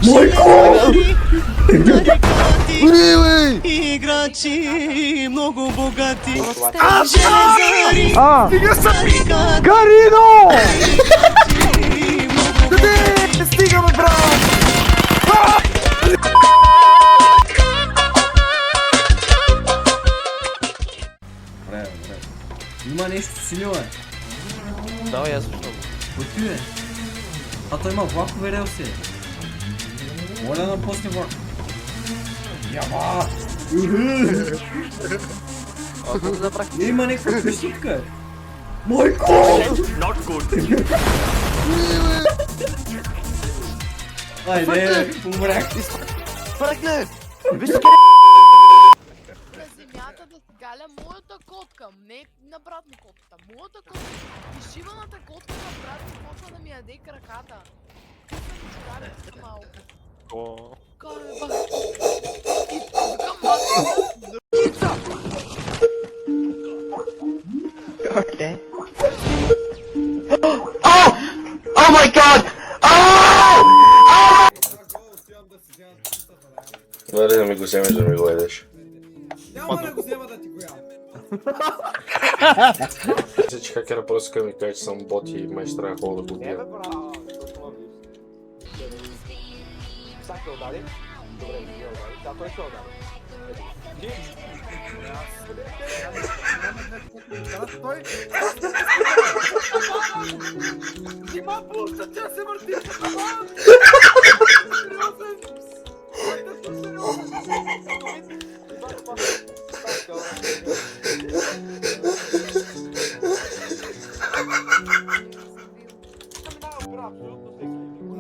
Мой кол! Играчи много богати. Гарино! Стигаме, браво! Добре. Има нещо силно, Да, я слушам. Какви е? А той има влакове релси. Моля да пусне влак. Яба! Има някаква присутка. Мой кол! Айде, умрях. Пръкне! Виж На земята да галя моята котка, не на брат ми котката, моята котка. И шиваната котка на брат ми почва да ми яде краката. Карай малко. Карай бах. И към малко. Oh my god! Добре да ми го вземеш, да ми го едеш. Няма да го взема да ти го ям. Мисля, че хакера просто иска да ми каже, че съм бот и май ще трябва хубаво да го убия. Всяка удари? Добре, не удари. Да, той ще удари. Той... Има пулса, тя се върти!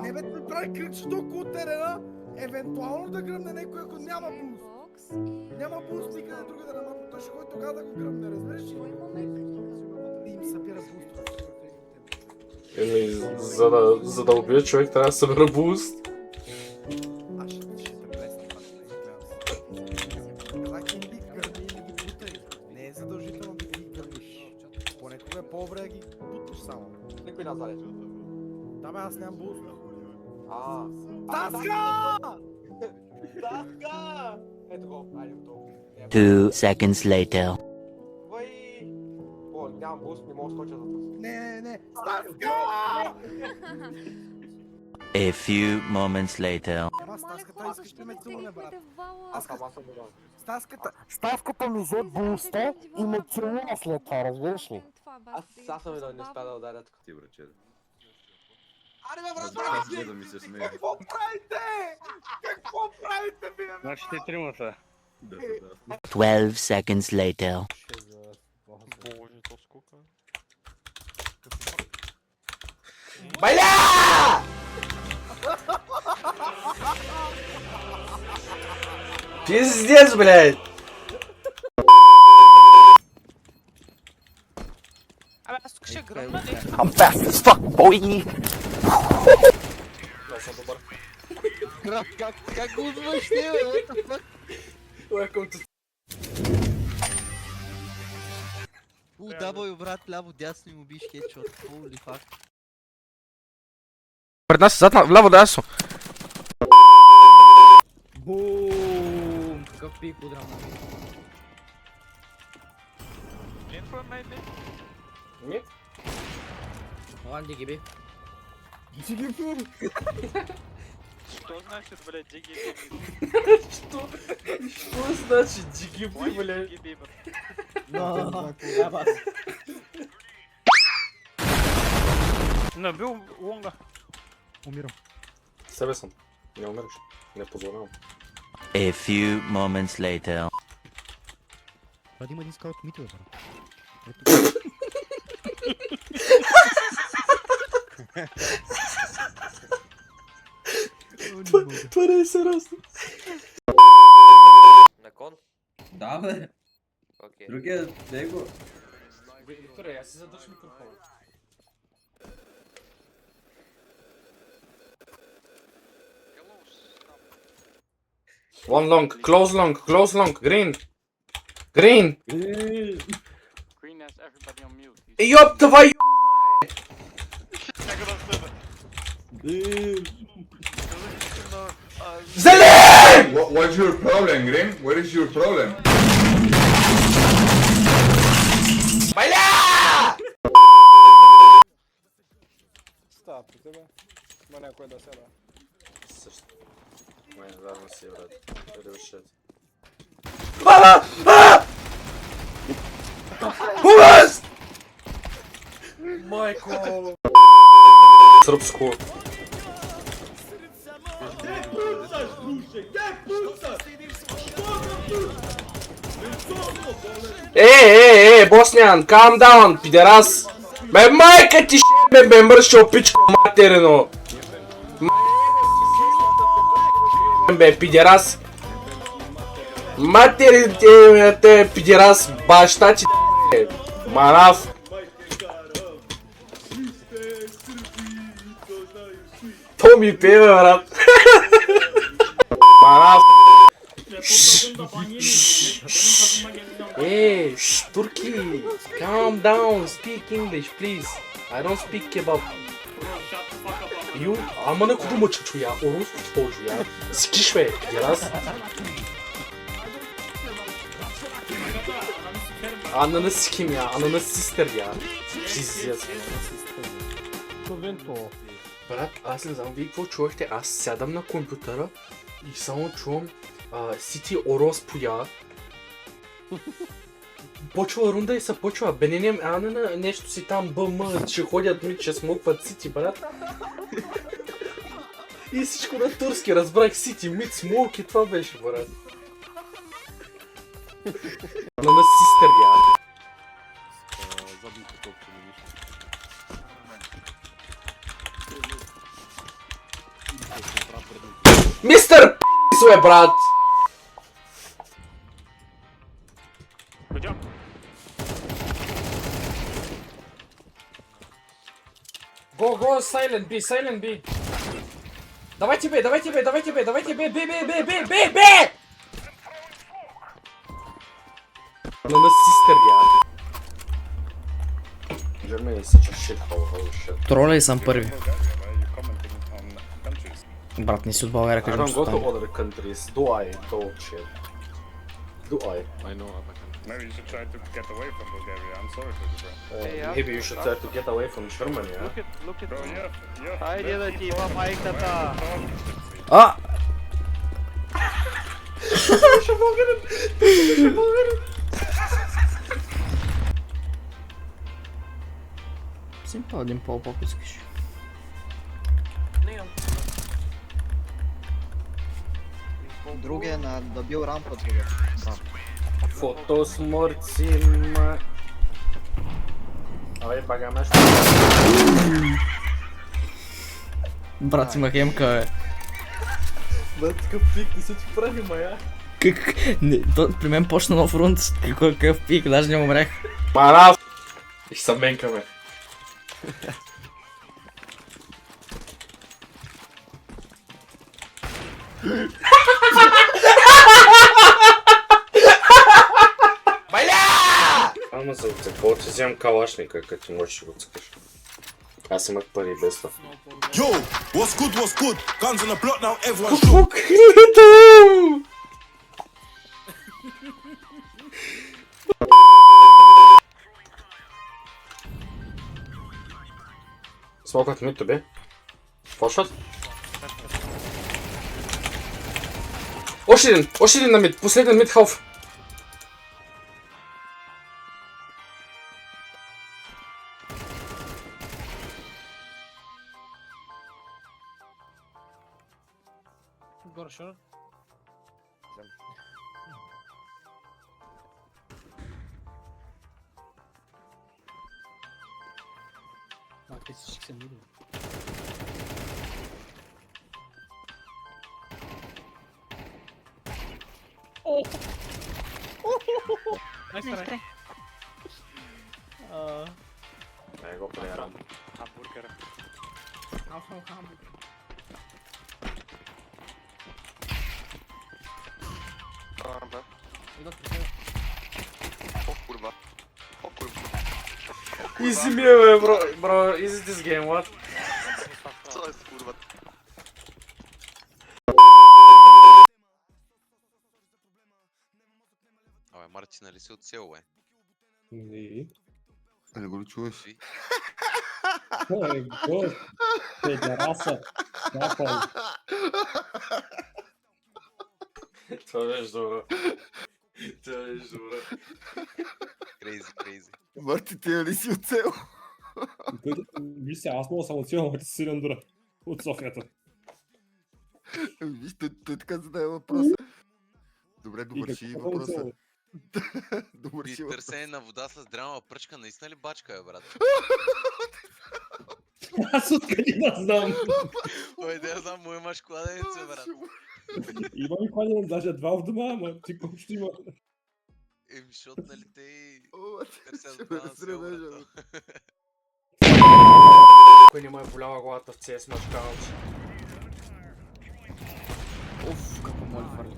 Не бе, ми прави кръчето около терена, евентуално да гръмне някой, ако няма буст. Няма буст никъде друга да намапа, той ще ходи тогава да го гръмне, разбираш ли? И им събира буст. Еми, за да убия човек, трябва да събера буст. Аз ще те плесна пак. Казах им ги гърми или ги бутай. Не е задължително да ги гърмиш. Понекога е по-добре да ги бутнеш само. Никой не заде. Да бе, аз нямам буст. Таска! Таска! Ето го, айде готово. 2 seconds later. Вай! О, нямам буст, не мога да скоча за това. Не. Таска! A few moments later. Ама Стаската искаш да ме цълне, брат. Аз съм добър. Ставката ми взе буста и ме целуна след това, разбираш ли? Аз съм едно, не успя да ударя тук. Ти, браче. Аре бе, брат, Не да ми се смее. Какво правите? Какво правите, бе? Значи те трима са. Да. 12 seconds later. Байля! Пиздец, блядь! Абе, аз тук ще гръмна, не? I'm fast as fuck, boy! Как го отвъж ти, бе? What the fuck? Welcome to... W, брат, ляво, дясно и му биш хедшот. Holy fuck. Пред нас, зад, вляво, дясно. Бум! Какъв пик удрам. Лан DGB. Що значит, блядь, диги? Что значит джигиби, блядь? Набил лонга. Умирам. Себе съм. Не умираш. Не позволявам. A few moments later. Това да има един скаут митове, брат. Това не е сериозно. На кон? Да, бе. Окей. Другия, него. Викторе, аз си задържа микрофона. One long, close long, green. Green! Green has everybody on mute. Ёб твою! Как это Zelen! What's your problem, Grim? What is your problem? Става при тебе. Има някой да седа. Също. Май, вярно си, брат. Решет. Ужас! Майко! Сръбско. Боснян, calm down, пидерас! Бе, майка ти бе, мършо, пичко, матерено! Бе, пидерас! Материте, те, пидерас, баща ти, мараф! То ми пева, брат! Мараф! Hey, Turkey, calm down, speak English, please. I don't speak kebab. You, amına kudumu çocuğu ya, orospu çocuğu ya. Sikiş be, yaraz. Ananı sikim ya, ananı sister ya. Пиздец. Брат, аз не знам вие какво чувахте, аз сядам на компютъра и само чувам Сити Орос поя. Почва рунда и се почва. Бененем Анана нещо си там БМ, че ходят ми, че смукват Сити, брат. И всичко на турски, разбрах Сити, мит, смок и това беше, брат. На систер, я. Мистер П***, брат! Go, silent B. Давайте Б, Б! На систер, я. Germany is such a shithole, holy shit. Троля и съм първи. Брат, не си от България, I кажем, don't че go to там. other countries, do I? Dog shit. Do I? I know, maybe you should try to get away from Bulgaria. I'm sorry for you, bro. Maybe you should try to get away from Germany, yeah? Look at, bro, yeah. Хайде да ти има майката! А! Взем по един пол-поп искаш. Другия на добил рампа, другия. Фотосморци, ма... Абе, бага нещо. Брат, има хемка, бе. Бе, такъв пик, не се ти прави, мая. Как? Не, при мен почна нов рунд. Какъв пик, даже не умрях. Мараф! И ще се менкаме. Ама за какво ти вземам калашника, като ти можеш да го цъкаш? Аз имах пари без това. Yo, what's good? Guns on the block now, everyone Кук! Смокът ми тобе. Фошват? Още един на мид, последен мид халф. Горшо. Те всички са мидове. Найс. Не го приерам. Hamburger. Хамбургер. Easy me, bro. Easy this game, what? Марти, нали си от село, Не. Не го ли чуваш? Ой, бог. Педераса. Капал. Това беше добро. Това беше добро. Крейзи. Марти, ти нали си от село? Виж се, аз мога съм от сила, ти си Лендура. От Софията. Виж, той така задава въпроса. Добре, довърши въпроса. Довърши И въпроса. търсене на вода с дряма пръчка, наистина ли бачка, бе, брат? Аз откъде да знам. Ой, да я знам, му имаш кладенце, брат. Има ми кладенец, даже два в дома, ама ти колко ще има. Еми, защото, нали, те и търсят Ще вода ме на село, разсредеш, брат. Кой не му е боляла главата в CS мачкаут? Оф, како моли фарли.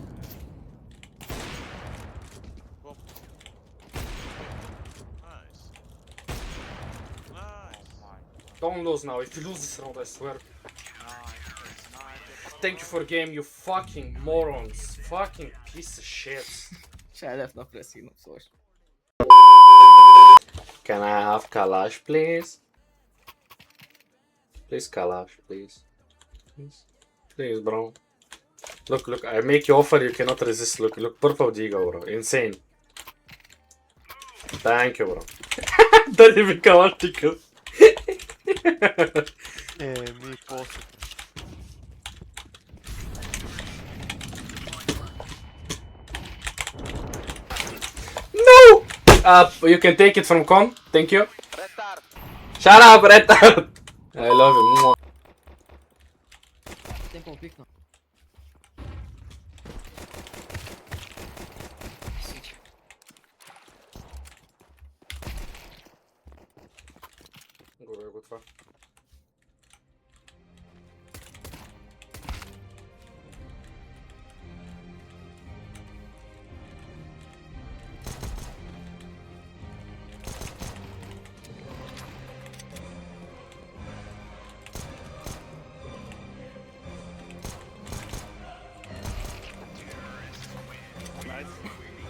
Don't lose now, if you lose this round, I swear. Thank you for game, you fucking morons. Fucking piece of shit. Шайлев на пресигнал, слушай. Can I have Kalash, please? Please, Kalash, please. Please, bro. Look, I make you offer, you cannot resist. Look, purple Diga, bro. Insane. Thank you, bro. Дай ми Калашника. Ми после. No! You can take it from Con. Thank you. Retard! Shut up, retard! I love you. Mwah. Темпо пикна. Горе го това.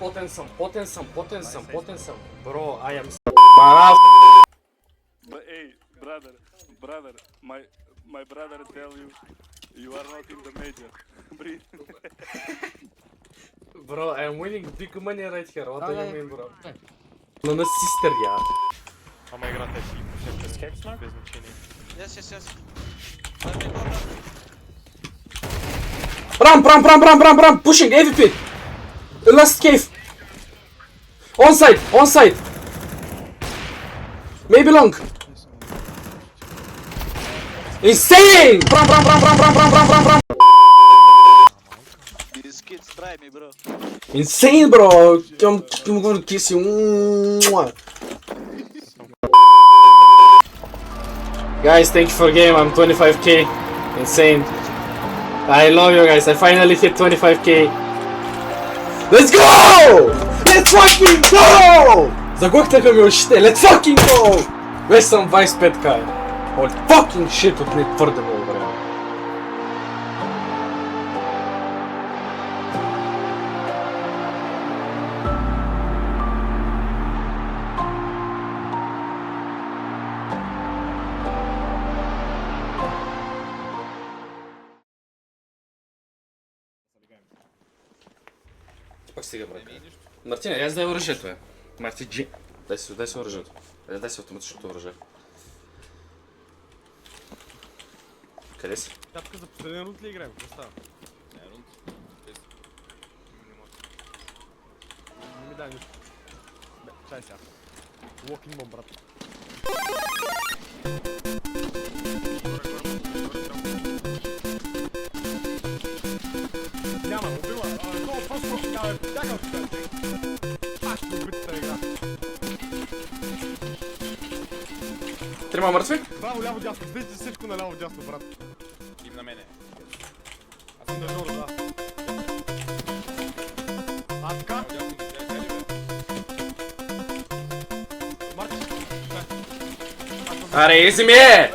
Потен съм. Bro, I am Марав. But hey, brother, my brother tell you, you are not in the major. Breathe. Bro, I am winning big money right here. What do you mean, bro? Но на систер я. Ама играта е си без хекс, без значение. Yes. Ram, pushing, AVP. Last cave. On side. Maybe long. Insane! Ram. This kid's try me, bro. Insane, bro. I'm gonna kiss you. Mwah. Guys, thank you for game. I'm 25k. Insane. I love you guys. I finally hit 25k. Let's go! Let's fucking go! Заглъхнаха ми ушите. Let's fucking go! Вече съм 25k. Holy fucking shit, отне твърде много време. Пак стига, брат. Мартина, аз дай оръжието, бе. Марти Джи. Дай си оръжието. Дай си автоматичното оръжие. Къде си? Тапка за последен рунд ли играем? Какво става? Не, рунд. Не ми дай нищо. Чай сега. Walking bomb, брат. Няма, убила. Това просто бягал тук. Аз ще убити тази игра. Трима мъртви? Право, ляво, дясно. Вижте всичко на ляво, дясно, брат. И на мене. Аз съм държал, да. А, така? Марти. Аре, изи ми е!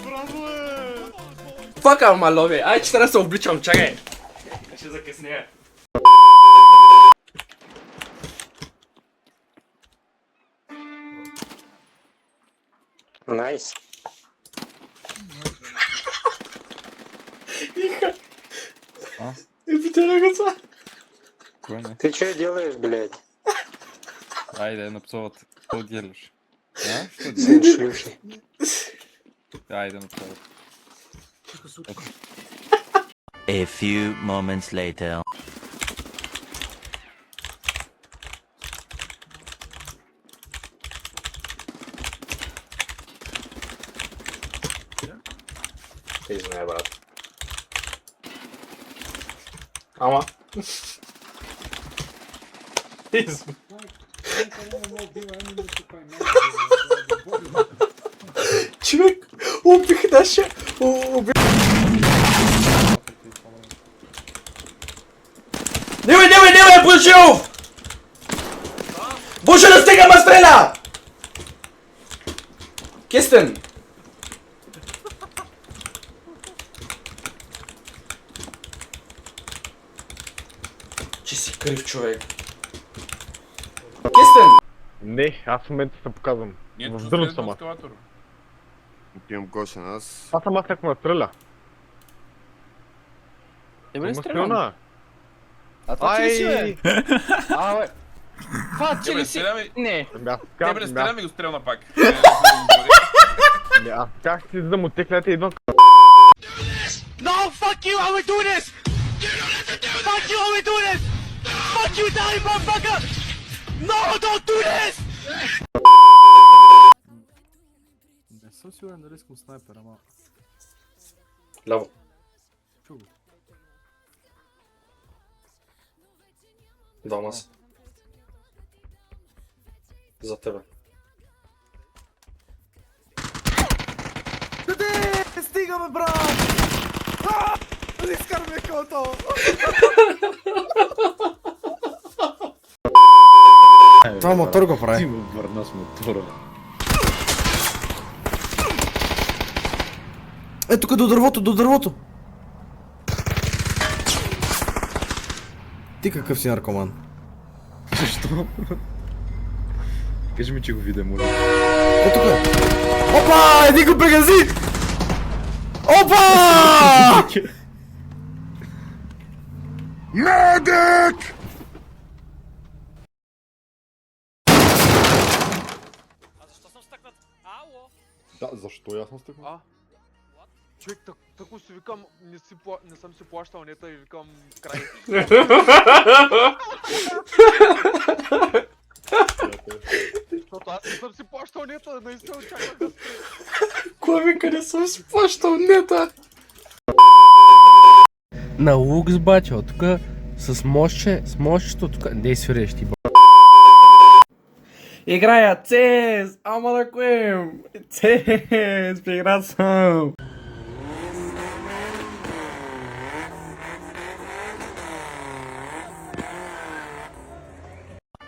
Браво е! Фака, малове. Ай, че трябва да се обличам, чакай. Ще закъснея. Найс. Ты что делаешь, блядь? Айде, напсоват. Какво делаш? А? Що Сын шлюши. Айде, напсоват. A few moments later. Не знаю, брат. Ама. Човек, убих наша. Дивай, Бушов! Бушов, да стига, ма стреля! Кестен! Че си крив, човек. Кестен! Не, аз в момента се показвам. В дърно съм аз. Имам Гошен, аз... Аз съм аз някой ме стреля. Добре, стрелна. А това че ли си, бе? Абе. Това че ли си? Не. Тебе стреля ми го стрелна пак. Аз как си за да му теклята идвам. No, fuck you, how we do this? Fuck you, how we do this? Fuck you, Daddy, motherfucker! No, don't do this! Не съм сигурен дали искам снайпер, ама... Ляво. Чу го. Дома си. За тебе. Къде? Стигаме, брат! Не изкарваме колото! Това мотор го прави. Ти му върна с мотора. Е, тук до дървото! Ти какъв си наркоман? Защо? Кажи ми, че го видя, моля. Е, тук е! Опа! Един го прегази! Опа! Медик! Да, защо я съм стъкнал? Човек, тако си викам, не съм си плащал нета и викам край. Защото аз не съм си плащал нета, наистина очаквах да спре. Кой вика, не съм си плащал нета? На лукс бача, тук с мощчето тук. Дей свиреш ти, играя CES, ама на коем? CES, игра съм.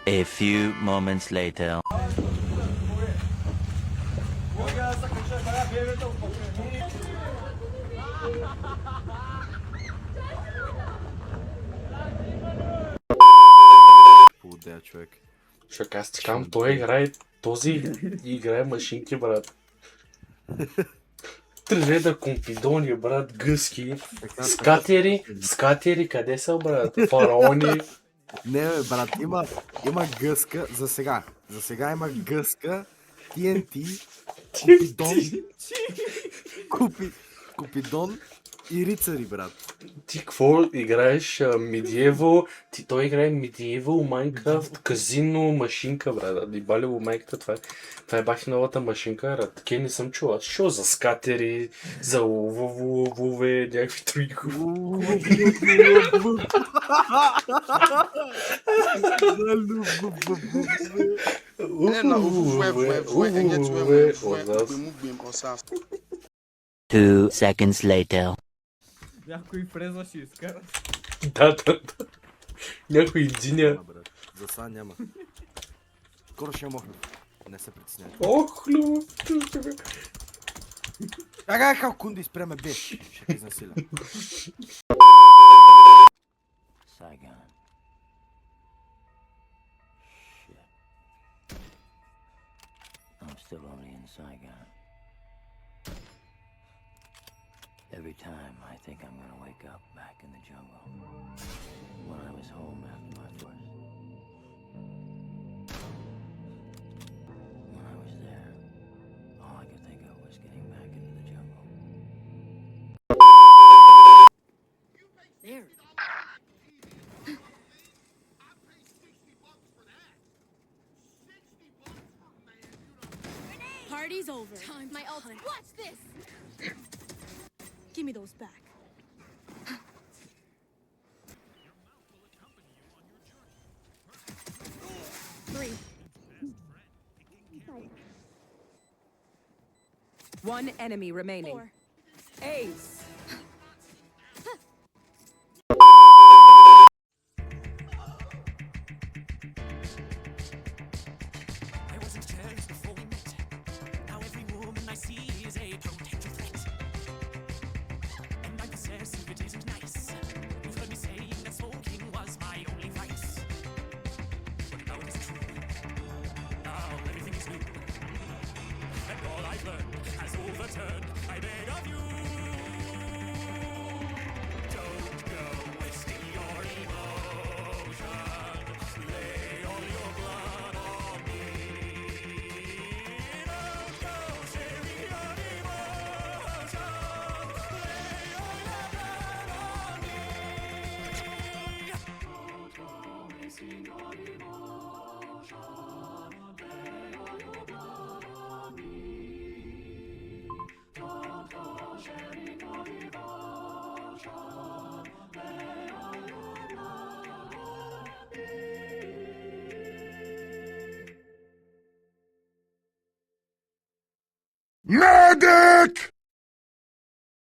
A few moments later. Полудея, човек. Човек, аз ти казвам, той играе, този играе машинки, брат. Треда компидони, брат, гъски, скатери, къде са, брат? Фараони. Не, бе, брат, има гъска, за сега има гъска, TNT, Купидон и рицари, брат. Ти какво играеш? Medieval, той играе Medieval, Minecraft, казино, машинка, брат. Дибалево майката, това е бахи новата машинка, брат. Таке не съм чувал. Шо за скатери, за ловове, някакви други Two seconds later. Някой фреза ще изкара. Да. Някой диня. За сега няма. Скоро ще махна. Не се притеснявай. Ох, любов. Ага, как кунди спреме бе. Ще ти изнасиля. Saigon. Shit. I'm still only in Saigon. Every time I think I'm gonna wake up back in the jungle. When I was home after my first. When I was there, all I could think of was getting back into the jungle. There. Party's over. My ult. Watch this. Give me those back. 3. One enemy remaining. 4. Ace. I wasn't careless before we met. Now every woman I see is a potential threat. And I possess if it isn't nice. You've heard me saying that smoking was my only vice. But now it is true. Now everything is new. And all I've learned has overturned. I beg of you. Don't go wasting your emotion. Lay all your blood on me. Don't go sharing your emotion. Lay all your blood on me. Don't go wasting your emotion. Lay all your blood on me. Don't go sharing your devotion. Lay all your blood on me. Medic!